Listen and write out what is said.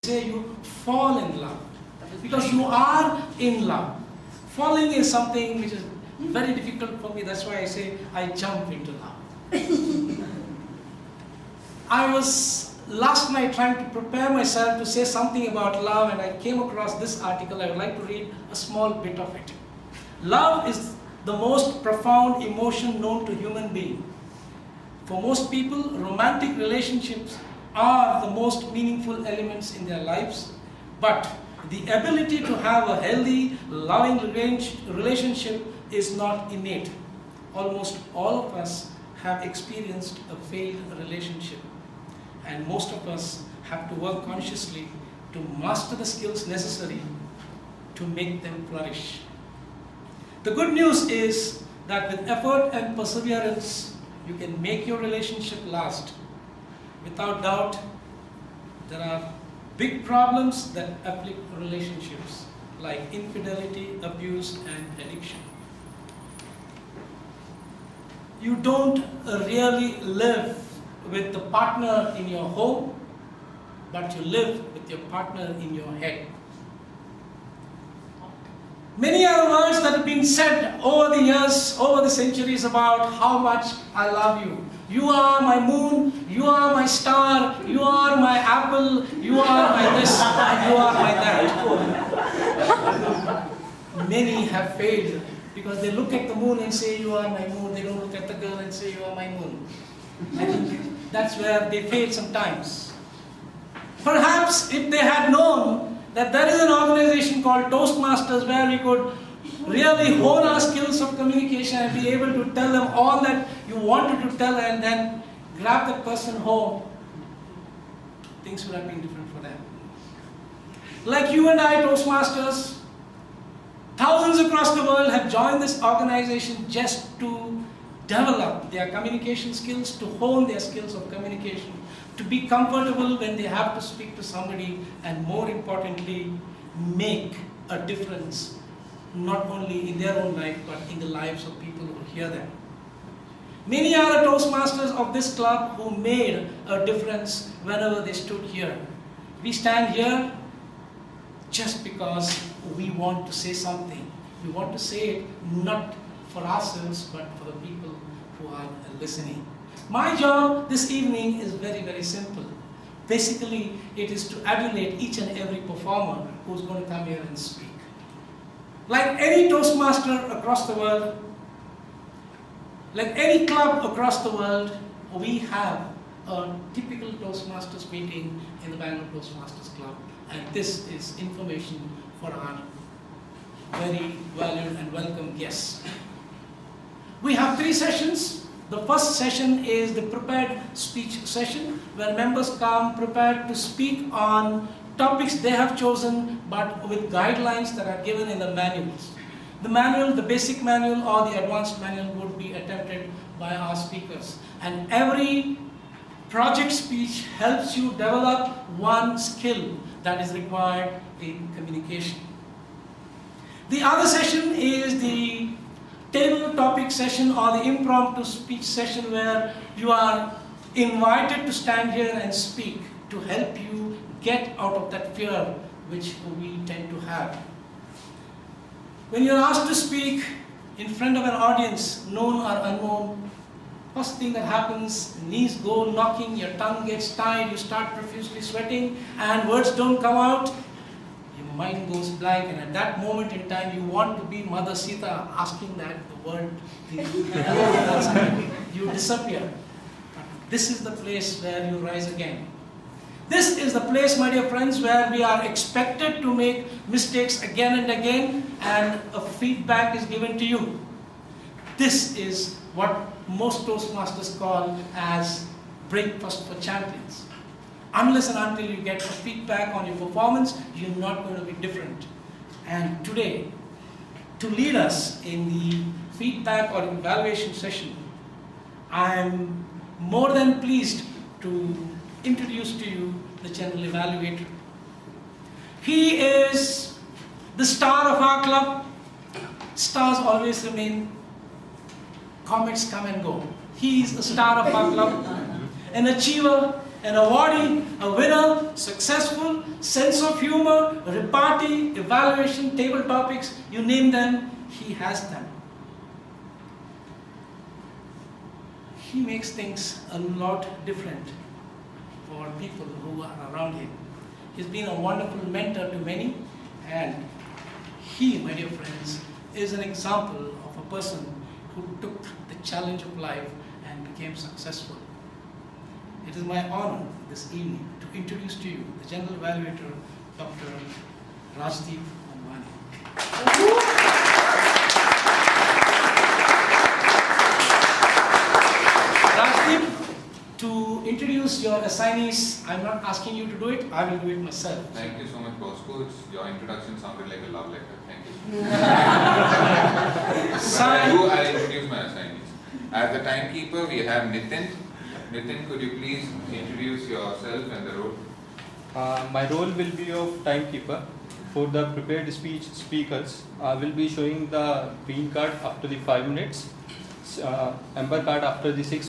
say you fall in love because you are in love. Falling is something which is very difficult for me. That's why I say I jump into love. I was last night trying to prepare myself to say something about love, and I came across this article. I would like to read a small bit of it. Love is the most profound emotion known to human being. For most people, romantic relationships are the most meaningful elements in their lives, but the ability to have a healthy, loving relationship is not innate. Almost all of us have experienced a failed relationship, and most of us have to work consciously to master the skills necessary to make them flourish. The good news is that with effort and perseverance, you can make your relationship last. Without doubt, there are big problems that afflict relationships, like infidelity, abuse, and addiction. You don't really live with the partner in your home, but you live with your partner in your head. Many are the words that have been said over the years, over the centuries about how much I love you. You are my moon, you are my star, you are my apple, you are my this, and you are my that. Many have failed because they look at the moon and say, you are my moon. They don't look at the girl and say, you are my moon. I think that's where they fail sometimes. Perhaps if they had known that there is an organization called Toastmasters where we could really hone our skills of communication and be able to tell them all that you wanted to tell and then grab that person home, things would have been different for them. Like you and I, Toastmasters, thousands across the world have joined this organization just to develop their communication skills, to hone their skills of communication, to be comfortable when they have to speak to somebody, and more importantly, make a difference, not only in their own life, but in the lives of people who hear them. Many are the Toastmasters of this club who made a difference whenever they stood here. We stand here just because we want to say something. We want to say it not for ourselves, but for the people who are listening. My job this evening is very, very simple. Basically, it is to adulate each and every performer who's going to come here and speak. Like any Toastmaster across the world, like any club across the world, we have a typical Toastmasters meeting in the Bangalore Toastmasters Club, and this is information for our very valued and welcome guests. We have 3 sessions. The first session is the prepared speech session, where members come prepared to speak on topics they have chosen, but with guidelines that are given in the manuals. The manual, the basic manual or the advanced manual would be attempted by our speakers. And every project speech helps you develop one skill that is required in communication. The other session is the table topic session or the impromptu speech session, where you are invited to stand here and speak to help you get out of that fear which we tend to have. When you're asked to speak in front of an audience, known or unknown, first thing that happens, knees go knocking, your tongue gets tied, you start profusely sweating, and words don't come out. Your mind goes blank, and at that moment in time, you want to be Mother Sita asking that the word, you disappear. This is the place where you rise again. This is the place, my dear friends, where we are expected to make mistakes again and again, and a feedback is given to you. This is what most Toastmasters call as breakfast for champions. Unless and until you get a feedback on your performance, you're not going to be different. And today, to lead us in the feedback or evaluation session, I am more than pleased to introduce to you the general evaluator. He is the star of our club. Stars always remain, comets come and go. He is the star of our club, an achiever, an awardee, a winner, successful, sense of humor, repartee, evaluation, table topics, you name them, he has them. He makes things a lot different for people who are around him. He's been a wonderful mentor to many, and he, my dear friends, is an example of a person who took the challenge of life and became successful. It is my honor this evening to introduce to you the General Evaluator, Dr. Rajdeep Ambani. Rajdeep, to introduce your assignees, I'm not asking you to do it, I will do it myself. Thank you so much, Bosco. Your introduction sounded like a love letter. Thank you. I'll introduce my assignees. As the timekeeper, we have Nitin. Nitin, could you please introduce yourself and the role? My role will be of timekeeper. For the prepared speech speakers, I will be showing the green card after the 5 minutes, amber card after the 6